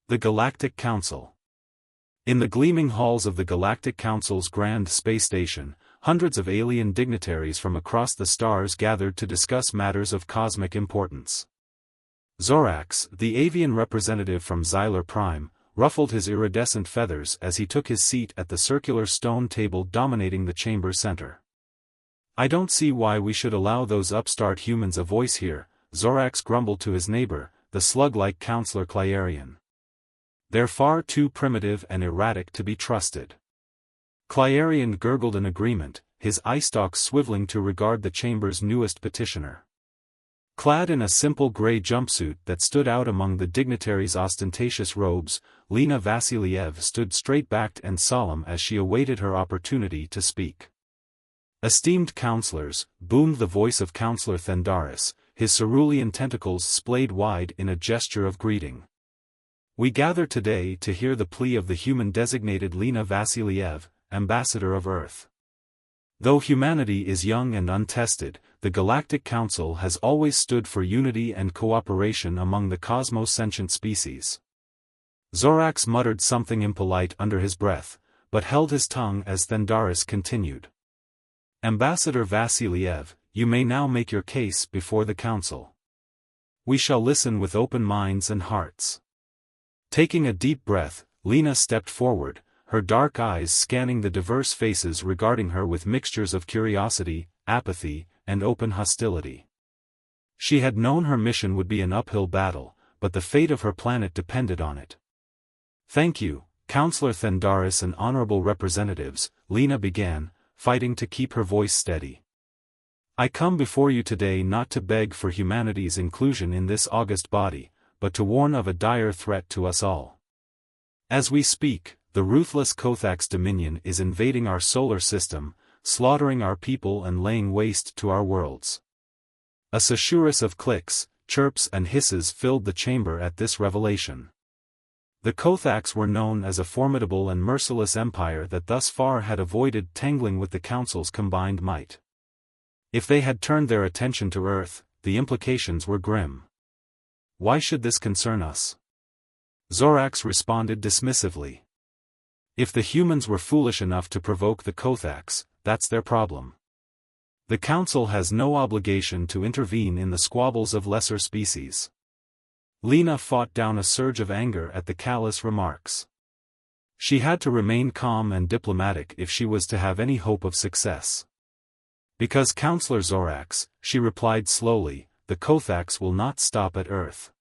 The Galactic Council. In the gleaming halls of the Galactic Council's grand space station, hundreds of alien dignitaries from across the stars gathered to discuss matters of cosmic importance. Zorax, the avian representative from Xylar Prime, ruffled his iridescent feathers as he took his seat at the circular stone table dominating the chamber center. "I don't see why we should allow those upstart humans a voice here," Zorax grumbled to his neighbor, the slug-like Counselor Clyarian. "They're far too primitive and erratic to be trusted." Clyarian gurgled in agreement, his eye-stalks swiveling to regard the chamber's newest petitioner. Clad in a simple gray jumpsuit that stood out among the dignitaries' ostentatious robes, Lena Vassiliev stood straight-backed and solemn as she awaited her opportunity to speak. "Esteemed counselors," boomed the voice of Counselor Thendaris, his cerulean tentacles splayed wide in a gesture of greeting. "We gather today to hear the plea of the human-designated Lena Vassiliev, Ambassador of Earth. Though humanity is young and untested, the Galactic Council has always stood for unity and cooperation among the cosmos' sentient species." Zorax muttered something impolite under his breath, but held his tongue as Thendaris continued. "Ambassador Vassiliev, you may now make your case before the Council. We shall listen with open minds and hearts." Taking a deep breath, Lena stepped forward, her dark eyes scanning the diverse faces regarding her with mixtures of curiosity, apathy, and open hostility. She had known her mission would be an uphill battle, but the fate of her planet depended on it. "Thank you, Counselor Thendaris and honorable representatives," Lena began, fighting to keep her voice steady. "I come before you today not to beg for humanity's inclusion in this august body, but to warn of a dire threat to us all. As we speak, the ruthless Kothax Dominion is invading our solar system, slaughtering our people and laying waste to our worlds." A susurrus of clicks, chirps and hisses filled the chamber at this revelation. The Kothax were known as a formidable and merciless empire that thus far had avoided tangling with the Council's combined might. If they had turned their attention to Earth, the implications were grim. "Why should this concern us?" Zorax responded dismissively. "If the humans were foolish enough to provoke the Kothax, that's their problem. The Council has no obligation to intervene in the squabbles of lesser species." Lena fought down a surge of anger at the callous remarks. She had to remain calm and diplomatic if she was to have any hope of success. "Because Counselor Zorax," she replied slowly, "the Kothax will not stop at Earth.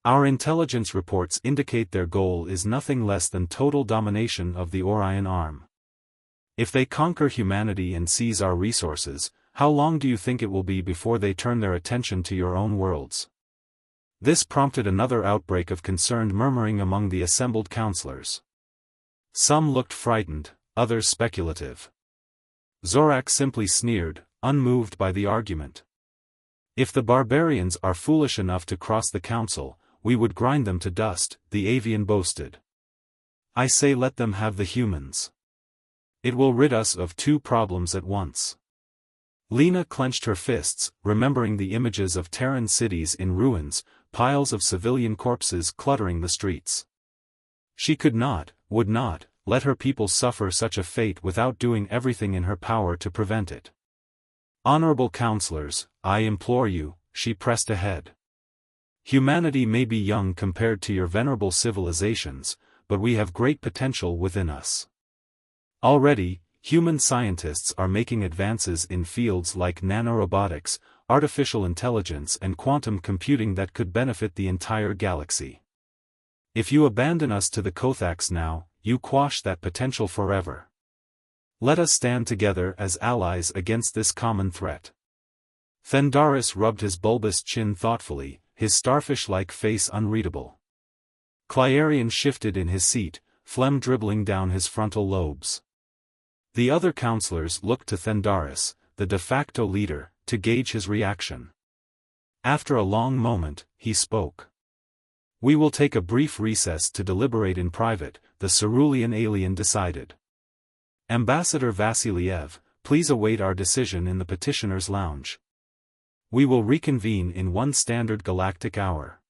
Our intelligence reports indicate their goal is nothing less than total domination of the Orion Arm. If they conquer humanity and seize our resources, how long do you think it will be before they turn their attention to your own worlds?" This prompted another outbreak of concerned murmuring among the assembled counselors. Some looked frightened, others speculative. Zorax simply sneered, unmoved by the argument. "If the barbarians are foolish enough to cross the Council, we would grind them to dust," the avian boasted. "I say let them have the humans. It will rid us of two problems at once." Lena clenched her fists, remembering the images of Terran cities in ruins, piles of civilian corpses cluttering the streets. She could not, would not, let her people suffer such a fate without doing everything in her power to prevent it. "Honorable counselors, I implore you," she pressed ahead. "Humanity may be young compared to your venerable civilizations, but we have great potential within us. Already, human scientists are making advances in fields like nanorobotics, artificial intelligence and quantum computing that could benefit the entire galaxy. If you abandon us to the Kothax now, you quash that potential forever. Let us stand together as allies against this common threat." Thendaris rubbed his bulbous chin thoughtfully, his starfish-like face unreadable. Clyarian shifted in his seat, phlegm dribbling down his frontal lobes. The other counselors looked to Thendaris, the de facto leader, to gauge his reaction. After a long moment, he spoke. "We will take a brief recess to deliberate in private," the cerulean alien decided. "Ambassador Vassiliev, please await our decision in the petitioner's lounge. We will reconvene in one standard galactic hour."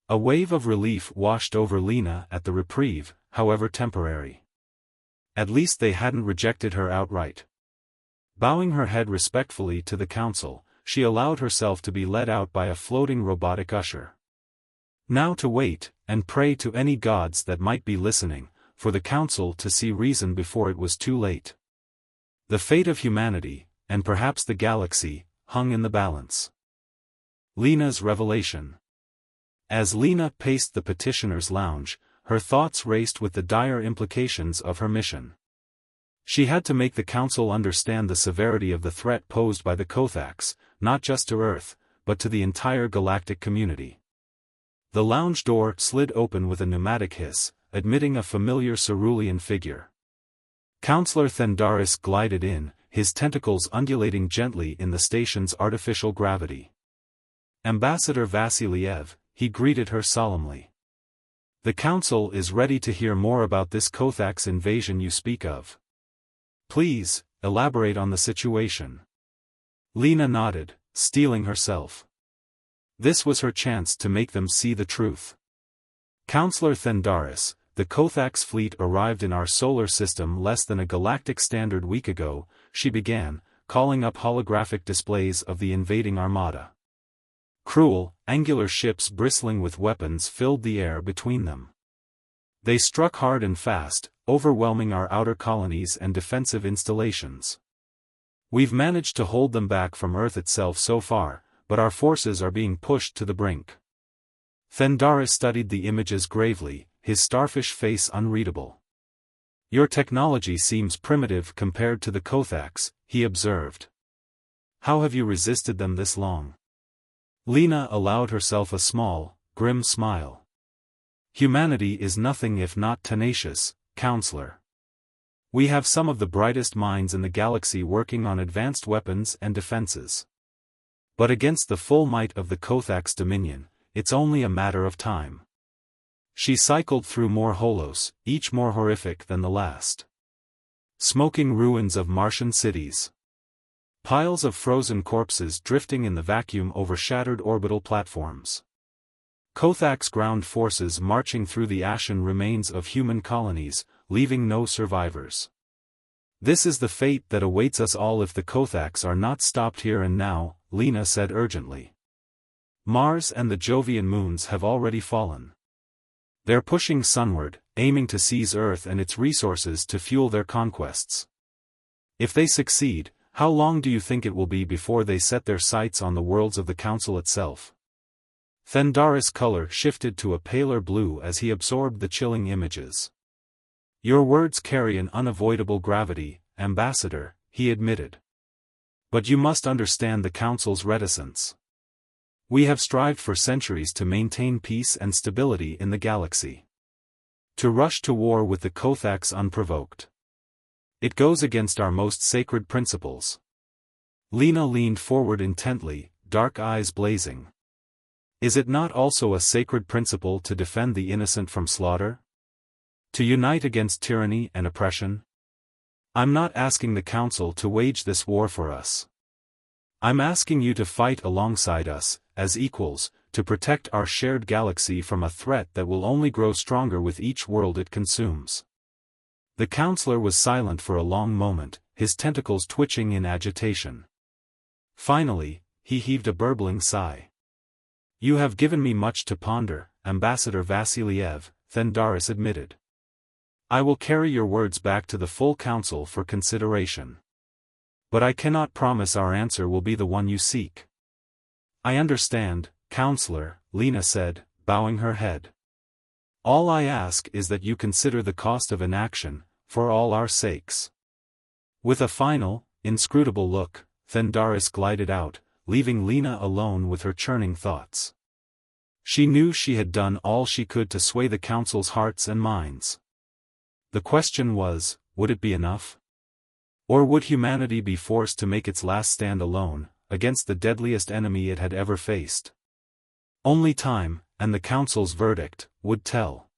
A wave of relief washed over Lena at the reprieve, however temporary. At least they hadn't rejected her outright. Bowing her head respectfully to the council, she allowed herself to be led out by a floating robotic usher. Now to wait, and pray to any gods that might be listening, for the council to see reason before it was too late. The fate of humanity, and perhaps the galaxy, hung in the balance. Lena's revelation. As Lena paced the petitioner's lounge, her thoughts raced with the dire implications of her mission. She had to make the council understand the severity of the threat posed by the Kothax, not just to Earth, but to the entire galactic community. The lounge door slid open with a pneumatic hiss, admitting a familiar cerulean figure. Counselor Thendaris glided in, his tentacles undulating gently in the station's artificial gravity. Ambassador Vasiliev, he greeted her solemnly. The council is ready to hear more about this Kothax invasion you speak of. Please, elaborate on the situation. Lena nodded, steeling herself. This was her chance to make them see the truth. Counselor Thendaris, the Kothax fleet arrived in our solar system less than a galactic standard week ago, she began, calling up holographic displays of the invading armada. Cruel, angular ships bristling with weapons filled the air between them. They struck hard and fast, overwhelming our outer colonies and defensive installations. We've managed to hold them back from Earth itself so far, but our forces are being pushed to the brink. Thendaris studied the images gravely, his starfish face unreadable. Your technology seems primitive compared to the Kothax, he observed. How have you resisted them this long? Lena allowed herself a small, grim smile. Humanity is nothing if not tenacious, Counselor. We have some of the brightest minds in the galaxy working on advanced weapons and defenses. But against the full might of the Kothax dominion, it's only a matter of time. She cycled through more holos, each more horrific than the last. Smoking ruins of Martian cities. Piles of frozen corpses drifting in the vacuum over shattered orbital platforms. Kothax ground forces marching through the ashen remains of human colonies, leaving no survivors. This is the fate that awaits us all if the Kothax are not stopped here and now, Lena said urgently. Mars and the Jovian moons have already fallen. They're pushing sunward, aiming to seize Earth and its resources to fuel their conquests. If they succeed, how long do you think it will be before they set their sights on the worlds of the Council itself? Thendaris' color shifted to a paler blue as he absorbed the chilling images. Your words carry an unavoidable gravity, Ambassador, he admitted. But you must understand the Council's reticence. We have strived for centuries to maintain peace and stability in the galaxy. To rush to war with the Kothax unprovoked. It goes against our most sacred principles. Lena leaned forward intently, dark eyes blazing. Is it not also a sacred principle to defend the innocent from slaughter? To unite against tyranny and oppression? I'm not asking the Council to wage this war for us. I'm asking you to fight alongside us, as equals, to protect our shared galaxy from a threat that will only grow stronger with each world it consumes. The counselor was silent for a long moment, his tentacles twitching in agitation. Finally, he heaved a burbling sigh. You have given me much to ponder, Ambassador Vasiliev, Thendaris admitted. I will carry your words back to the full council for consideration. But I cannot promise our answer will be the one you seek. I understand, Counselor, Lena said, bowing her head. All I ask is that you consider the cost of inaction, for all our sakes. With a final, inscrutable look, Thendaris glided out, leaving Lena alone with her churning thoughts. She knew she had done all she could to sway the council's hearts and minds. The question was, would it be enough? Or would humanity be forced to make its last stand alone, against the deadliest enemy it had ever faced? Only time, and the council's verdict, would tell.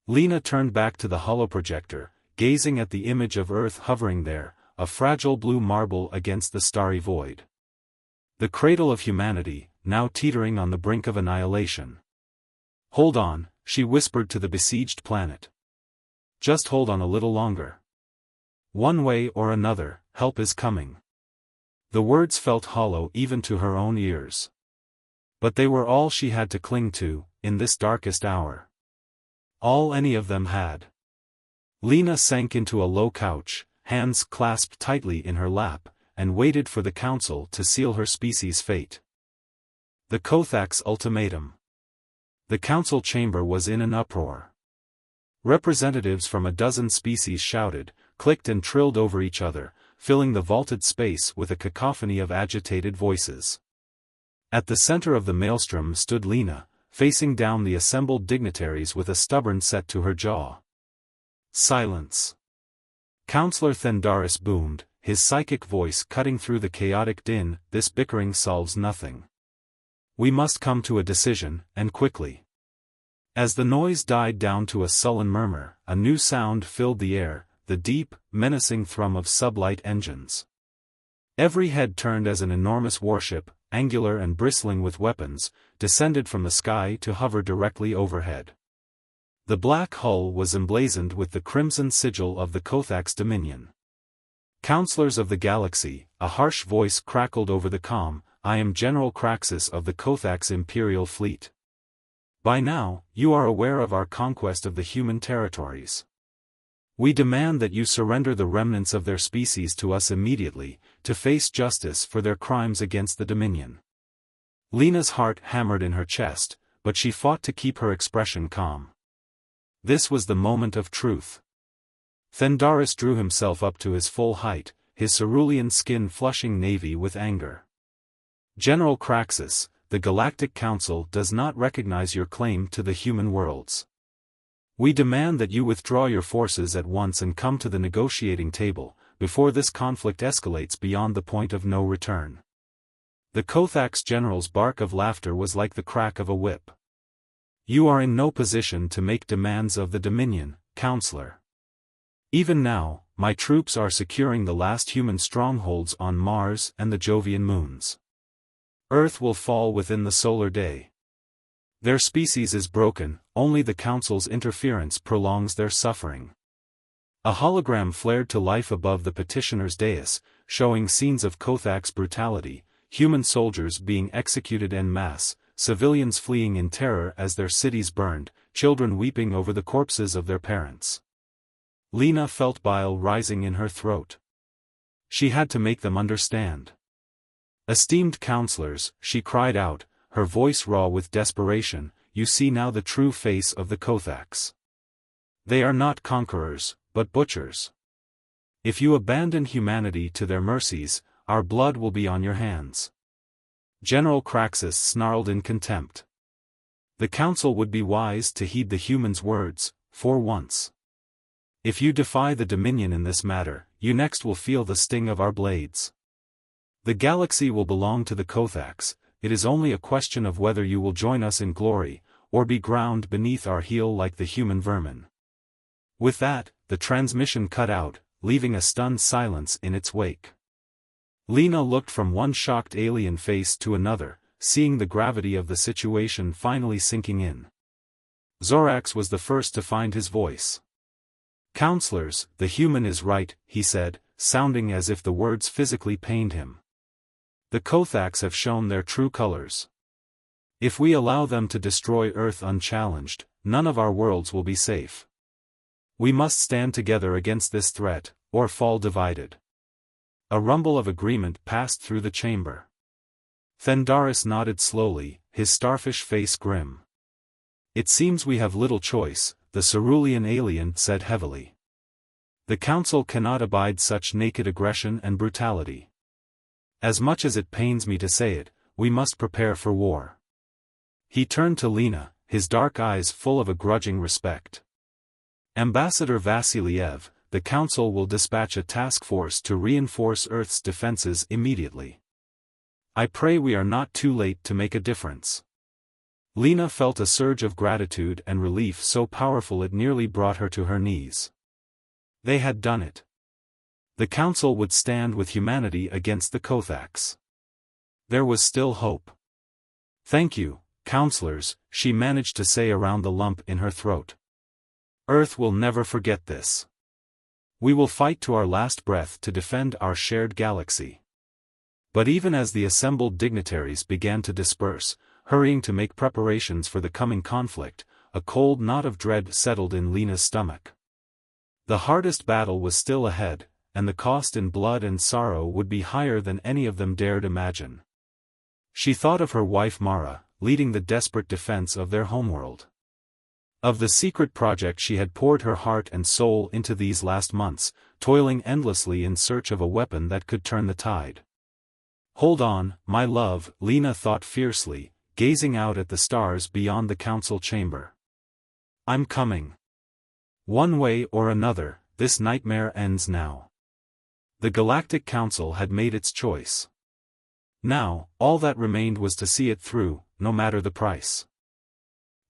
Lena turned back to the holoprojector, gazing at the image of Earth hovering there, a fragile blue marble against the starry void. The cradle of humanity, now teetering on the brink of annihilation. Hold on, she whispered to the besieged planet. Just hold on a little longer. One way or another, help is coming. The words felt hollow even to her own ears. But they were all she had to cling to, in this darkest hour. All any of them had. Lena sank into a low couch, hands clasped tightly in her lap, and waited for the council to seal her species' fate. The Kothak's ultimatum. The council chamber was in an uproar. Representatives from a dozen species shouted, clicked and trilled over each other, filling the vaulted space with a cacophony of agitated voices. At the center of the maelstrom stood Lena, facing down the assembled dignitaries with a stubborn set to her jaw. Silence. Counselor Thendaris boomed, his psychic voice cutting through the chaotic din. This bickering solves nothing. We must come to a decision, and quickly. As the noise died down to a sullen murmur, a new sound filled the air, the deep, menacing thrum of sublight engines. Every head turned as an enormous warship, angular and bristling with weapons, descended from the sky to hover directly overhead. The black hull was emblazoned with the crimson sigil of the Kothak's dominion. Counselors of the galaxy, a harsh voice crackled over the comm, I am General Kraxus of the Kothak's Imperial Fleet. By now, you are aware of our conquest of the human territories. We demand that you surrender the remnants of their species to us immediately, to face justice for their crimes against the Dominion. Lena's heart hammered in her chest, but she fought to keep her expression calm. This was the moment of truth. Thendaris drew himself up to his full height, his cerulean skin flushing navy with anger. General Kraxus, the Galactic Council does not recognize your claim to the human worlds. We demand that you withdraw your forces at once and come to the negotiating table, before this conflict escalates beyond the point of no return. The Kothak's general's bark of laughter was like the crack of a whip. You are in no position to make demands of the Dominion, Counselor. Even now, my troops are securing the last human strongholds on Mars and the Jovian moons. Earth will fall within the solar day. Their species is broken, only the Council's interference prolongs their suffering. A hologram flared to life above the petitioner's dais, showing scenes of Kothak's brutality, human soldiers being executed en masse, civilians fleeing in terror as their cities burned, children weeping over the corpses of their parents. Lena felt bile rising in her throat. She had to make them understand. Esteemed counselors, she cried out, her voice raw with desperation, you see now the true face of the Kothaks. They are not conquerors, but butchers. If you abandon humanity to their mercies, our blood will be on your hands. General Kraxus snarled in contempt. The council would be wise to heed the human's words, for once. If you defy the Dominion in this matter, you next will feel the sting of our blades. The galaxy will belong to the Kothaks. It is only a question of whether you will join us in glory, or be ground beneath our heel like the human vermin. With that, the transmission cut out, leaving a stunned silence in its wake. Lena looked from one shocked alien face to another, seeing the gravity of the situation finally sinking in. Zorax was the first to find his voice. Counselors, the human is right, he said, sounding as if the words physically pained him. The Kothaks have shown their true colors. If we allow them to destroy Earth unchallenged, none of our worlds will be safe. We must stand together against this threat, or fall divided. A rumble of agreement passed through the chamber. Thendaris nodded slowly, his starfish face grim. It seems we have little choice, the cerulean alien said heavily. The Council cannot abide such naked aggression and brutality. As much as it pains me to say it, we must prepare for war. He turned to Lena, his dark eyes full of a grudging respect. Ambassador Vasiliev, the Council will dispatch a task force to reinforce Earth's defenses immediately. I pray we are not too late to make a difference. Lena felt a surge of gratitude and relief so powerful it nearly brought her to her knees. They had done it. The Council would stand with humanity against the Kothaks. There was still hope. Thank you, counselors, she managed to say around the lump in her throat. Earth will never forget this. We will fight to our last breath to defend our shared galaxy. But even as the assembled dignitaries began to disperse, hurrying to make preparations for the coming conflict, a cold knot of dread settled in Lena's stomach. The hardest battle was still ahead, and the cost in blood and sorrow would be higher than any of them dared imagine. She thought of her wife Mara, leading the desperate defense of their homeworld. Of the secret project she had poured her heart and soul into these last months, toiling endlessly in search of a weapon that could turn the tide. Hold on, my love, Lena thought fiercely, gazing out at the stars beyond the council chamber. I'm coming. One way or another, this nightmare ends now. The Galactic Council had made its choice. Now, all that remained was to see it through, no matter the price.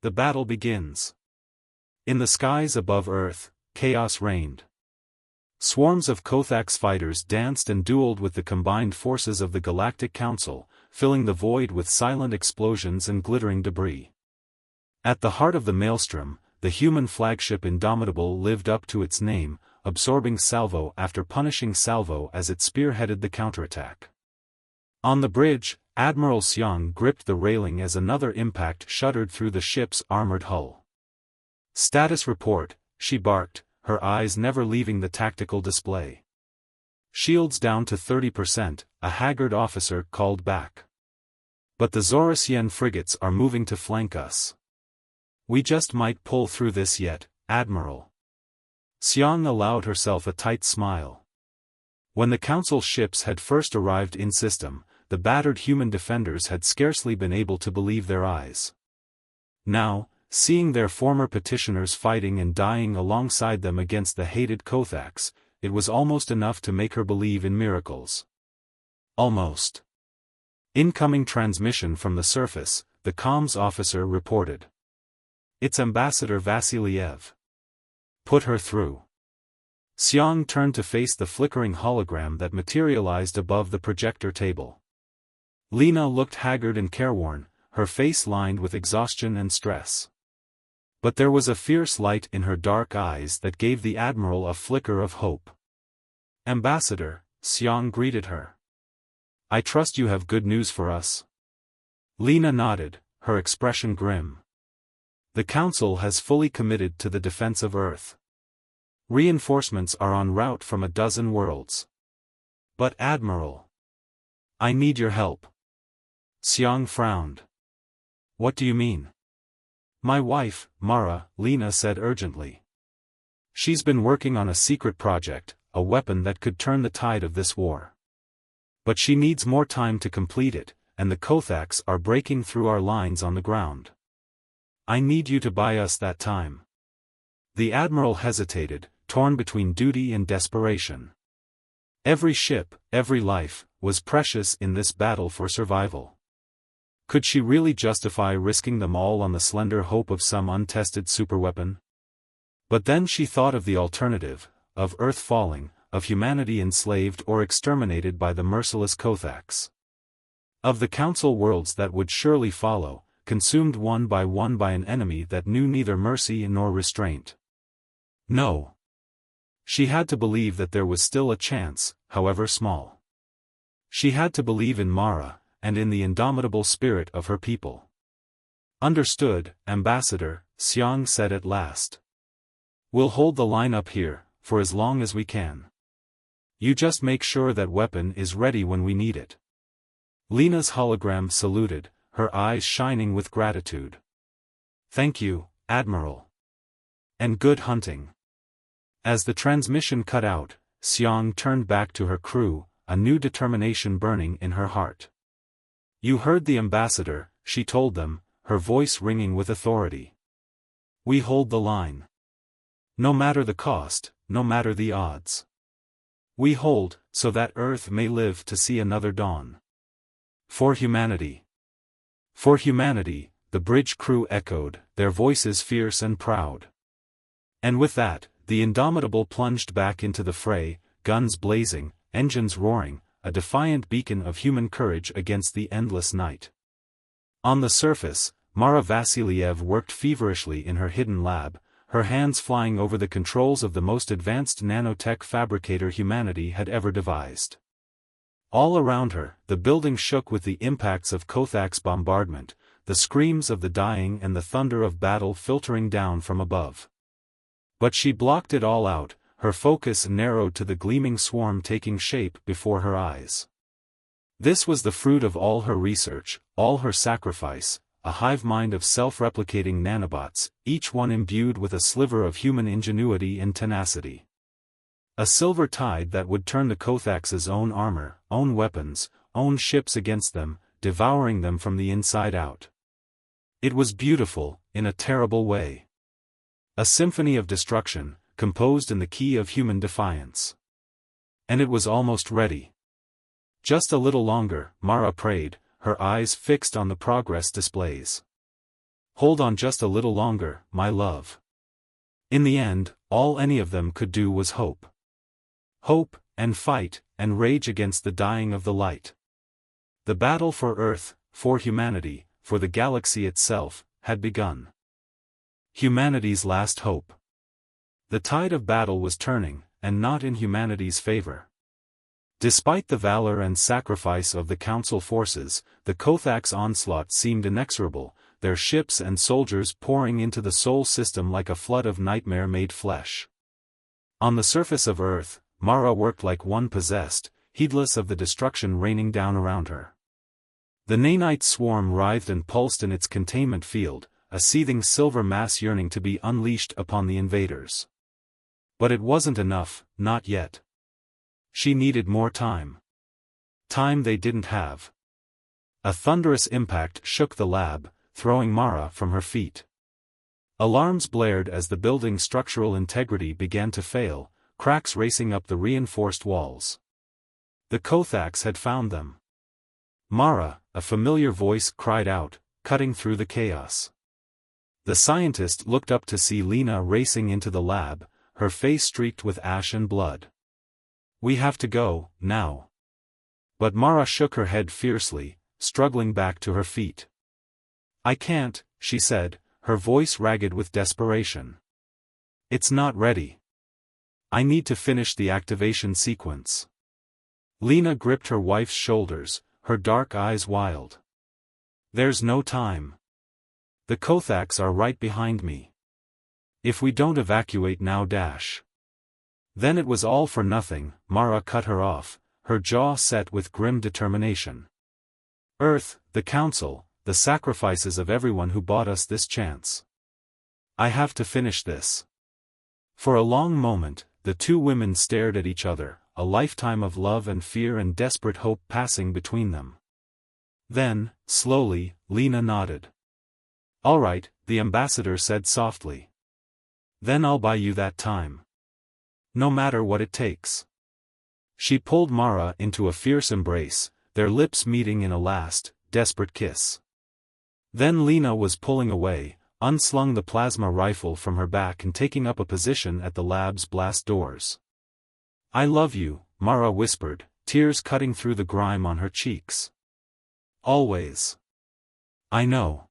The battle begins. In the skies above Earth, chaos reigned. Swarms of Kothax fighters danced and dueled with the combined forces of the Galactic Council, filling the void with silent explosions and glittering debris. At the heart of the maelstrom, the human flagship Indomitable lived up to its name, absorbing salvo after punishing salvo as it spearheaded the counterattack. On the bridge, Admiral Xiang gripped the railing as another impact shuddered through the ship's armored hull. Status report, she barked, her eyes never leaving the tactical display. Shields down to 30%, a haggard officer called back. But the Zorasian frigates are moving to flank us. We just might pull through this yet, Admiral. Xiang allowed herself a tight smile. When the Council ships had first arrived in system, the battered human defenders had scarcely been able to believe their eyes. Now, seeing their former petitioners fighting and dying alongside them against the hated Kothax, it was almost enough to make her believe in miracles. Almost. Incoming transmission from the surface, the comms officer reported. It's Ambassador Vasiliev. Put her through. Xiang turned to face the flickering hologram that materialized above the projector table. Lena looked haggard and careworn, her face lined with exhaustion and stress. But there was a fierce light in her dark eyes that gave the Admiral a flicker of hope. Ambassador, Xiang greeted her. I trust you have good news for us. Lena nodded, her expression grim. The Council has fully committed to the defense of Earth. Reinforcements are en route from a dozen worlds. But Admiral, I need your help. Xiang frowned. What do you mean? My wife, Mara, Lena said urgently. She's been working on a secret project, a weapon that could turn the tide of this war. But she needs more time to complete it, and the Kothax are breaking through our lines on the ground. I need you to buy us that time. The Admiral hesitated, torn between duty and desperation. Every ship, every life, was precious in this battle for survival. Could she really justify risking them all on the slender hope of some untested superweapon? But then she thought of the alternative, of Earth falling, of humanity enslaved or exterminated by the merciless Kothax. Of the Council worlds that would surely follow, consumed one by an enemy that knew neither mercy nor restraint. No. She had to believe that there was still a chance, however small. She had to believe in Mara, and in the indomitable spirit of her people. Understood, Ambassador, Xiang said at last. We'll hold the line up here, for as long as we can. You just make sure that weapon is ready when we need it. Lena's hologram saluted, her eyes shining with gratitude. Thank you, Admiral. And good hunting. As the transmission cut out, Xiang turned back to her crew, a new determination burning in her heart. You heard the Ambassador, she told them, her voice ringing with authority. We hold the line. No matter the cost, no matter the odds. We hold, so that Earth may live to see another dawn. For humanity. For humanity, the bridge crew echoed, their voices fierce and proud. And with that, the Indomitable plunged back into the fray, guns blazing, engines roaring, a defiant beacon of human courage against the endless night. On the surface, Mara Vasiliev worked feverishly in her hidden lab, her hands flying over the controls of the most advanced nanotech fabricator humanity had ever devised. All around her, the building shook with the impacts of Kothak's bombardment, the screams of the dying and the thunder of battle filtering down from above. But she blocked it all out, her focus narrowed to the gleaming swarm taking shape before her eyes. This was the fruit of all her research, all her sacrifice, a hive mind of self-replicating nanobots, each one imbued with a sliver of human ingenuity and tenacity. A silver tide that would turn the Kothaks' own armor, own weapons, own ships against them, devouring them from the inside out. It was beautiful, in a terrible way. A symphony of destruction, composed in the key of human defiance. And it was almost ready. Just a little longer, Mara prayed, her eyes fixed on the progress displays. Hold on just a little longer, my love. In the end, all any of them could do was hope. Hope, and fight, and rage against the dying of the light. The battle for Earth, for humanity, for the galaxy itself, had begun. Humanity's last hope. The tide of battle was turning, and not in humanity's favor. Despite the valor and sacrifice of the Council forces, the Kothaks' onslaught seemed inexorable, their ships and soldiers pouring into the Sol system like a flood of nightmare-made flesh. On the surface of Earth, Mara worked like one possessed, heedless of the destruction raining down around her. The nanite swarm writhed and pulsed in its containment field, a seething silver mass yearning to be unleashed upon the invaders. But it wasn't enough, not yet. She needed more time. Time they didn't have. A thunderous impact shook the lab, throwing Mara from her feet. Alarms blared as the building's structural integrity began to fail, cracks racing up the reinforced walls. The Kothaks had found them. Mara, a familiar voice cried out, cutting through the chaos. The scientist looked up to see Lena racing into the lab, her face streaked with ash and blood. We have to go, now. But Mara shook her head fiercely, struggling back to her feet. I can't, she said, her voice ragged with desperation. It's not ready. I need to finish the activation sequence. Lena gripped her wife's shoulders, her dark eyes wild. There's no time. The Kothaks are right behind me. If we don't evacuate now Then it was all for nothing, Mara cut her off, her jaw set with grim determination. Earth, the Council, the sacrifices of everyone who bought us this chance. I have to finish this. For a long moment, the two women stared at each other, a lifetime of love and fear and desperate hope passing between them. Then, slowly, Lena nodded. All right, the ambassador said softly. Then I'll buy you that time. No matter what it takes. She pulled Mara into a fierce embrace, their lips meeting in a last, desperate kiss. Then Lena was pulling away, unslung the plasma rifle from her back and taking up a position at the lab's blast doors. I love you, Mara whispered, tears cutting through the grime on her cheeks. Always. I know.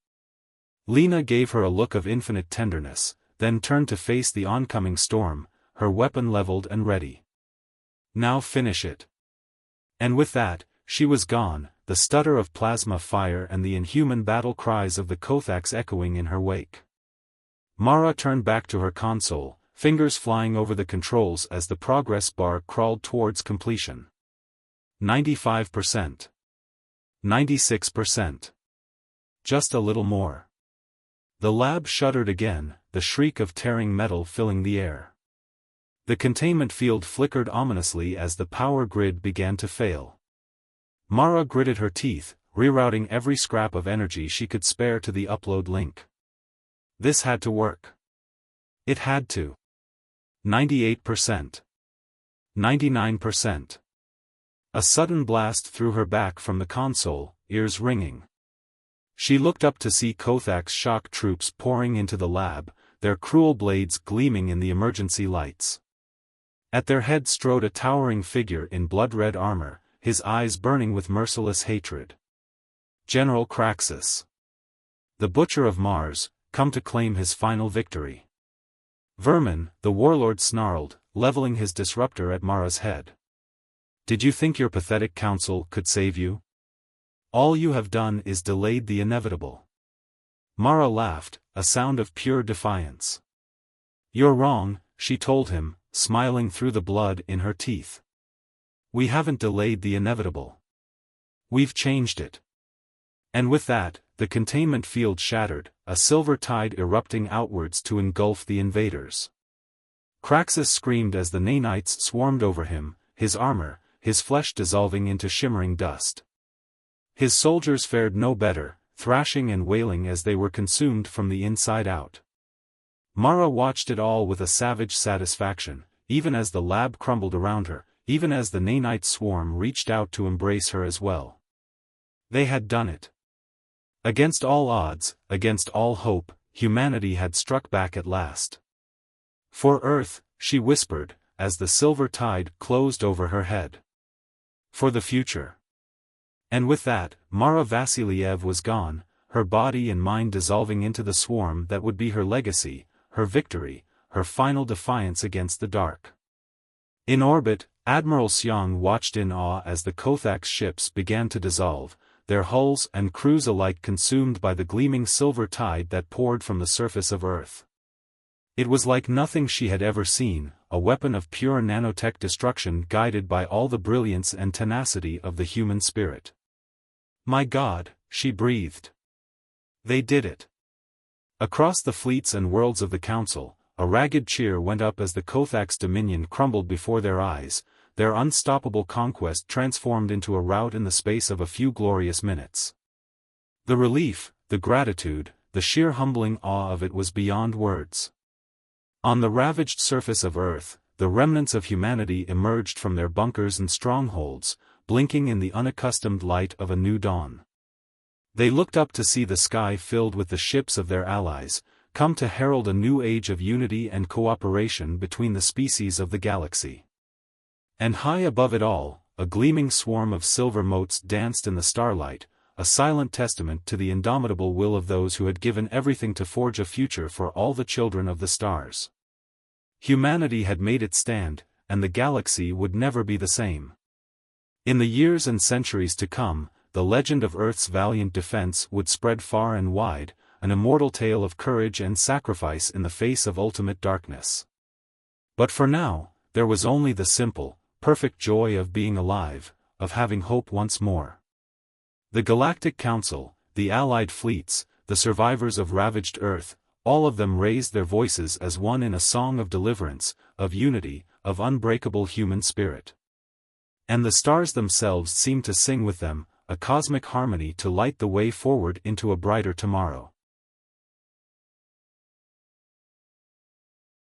Lena gave her a look of infinite tenderness, then turned to face the oncoming storm, her weapon leveled and ready. Now finish it. And with that, she was gone, the stutter of plasma fire and the inhuman battle cries of the Kothaks echoing in her wake. Mara turned back to her console, fingers flying over the controls as the progress bar crawled towards completion. 95%. 96%. Just a little more. The lab shuddered again, the shriek of tearing metal filling the air. The containment field flickered ominously as the power grid began to fail. Mara gritted her teeth, rerouting every scrap of energy she could spare to the upload link. This had to work. It had to. 98%. 99%. A sudden blast threw her back from the console, ears ringing. She looked up to see Kothak's shock troops pouring into the lab, their cruel blades gleaming in the emergency lights. At their head strode a towering figure in blood-red armor, his eyes burning with merciless hatred. General Kraxus. the butcher of Mars, come to claim his final victory. Vermin, the warlord snarled, leveling his disruptor at Mara's head. Did you think your pathetic council could save you? All you have done is delayed the inevitable. Mara laughed, a sound of pure defiance. You're wrong, she told him, smiling through the blood in her teeth. We haven't delayed the inevitable. We've changed it. And with that, the containment field shattered, a silver tide erupting outwards to engulf the invaders. Kraxus screamed as the nanites swarmed over him, his armor, his flesh dissolving into shimmering dust. His soldiers fared no better, thrashing and wailing as they were consumed from the inside out. Mara watched it all with a savage satisfaction, even as the lab crumbled around her, even as the nanite swarm reached out to embrace her as well. They had done it. Against all odds, against all hope, humanity had struck back at last. For Earth, she whispered, as the silver tide closed over her head. For the future. And with that, Mara Vasiliev was gone, her body and mind dissolving into the swarm that would be her legacy, her victory, her final defiance against the dark. In orbit, Admiral Xiang watched in awe as the Kothak's ships began to dissolve, their hulls and crews alike consumed by the gleaming silver tide that poured from the surface of Earth. It was like nothing she had ever seen, a weapon of pure nanotech destruction guided by all the brilliance and tenacity of the human spirit. My God, she breathed. They did it. Across the fleets and worlds of the Council, a ragged cheer went up as the Kothak's dominion crumbled before their eyes, their unstoppable conquest transformed into a rout in the space of a few glorious minutes. The relief, the gratitude, the sheer humbling awe of it was beyond words. On the ravaged surface of Earth, the remnants of humanity emerged from their bunkers and strongholds, blinking in the unaccustomed light of a new dawn. They looked up to see the sky filled with the ships of their allies, come to herald a new age of unity and cooperation between the species of the galaxy. And high above it all, a gleaming swarm of silver motes danced in the starlight, a silent testament to the indomitable will of those who had given everything to forge a future for all the children of the stars. Humanity had made its stand, and the galaxy would never be the same. In the years and centuries to come, the legend of Earth's valiant defense would spread far and wide, an immortal tale of courage and sacrifice in the face of ultimate darkness. But for now, there was only the simple, perfect joy of being alive, of having hope once more. The Galactic Council, the Allied fleets, the survivors of ravaged Earth, all of them raised their voices as one in a song of deliverance, of unity, of unbreakable human spirit. And the stars themselves seemed to sing with them, a cosmic harmony to light the way forward into a brighter tomorrow.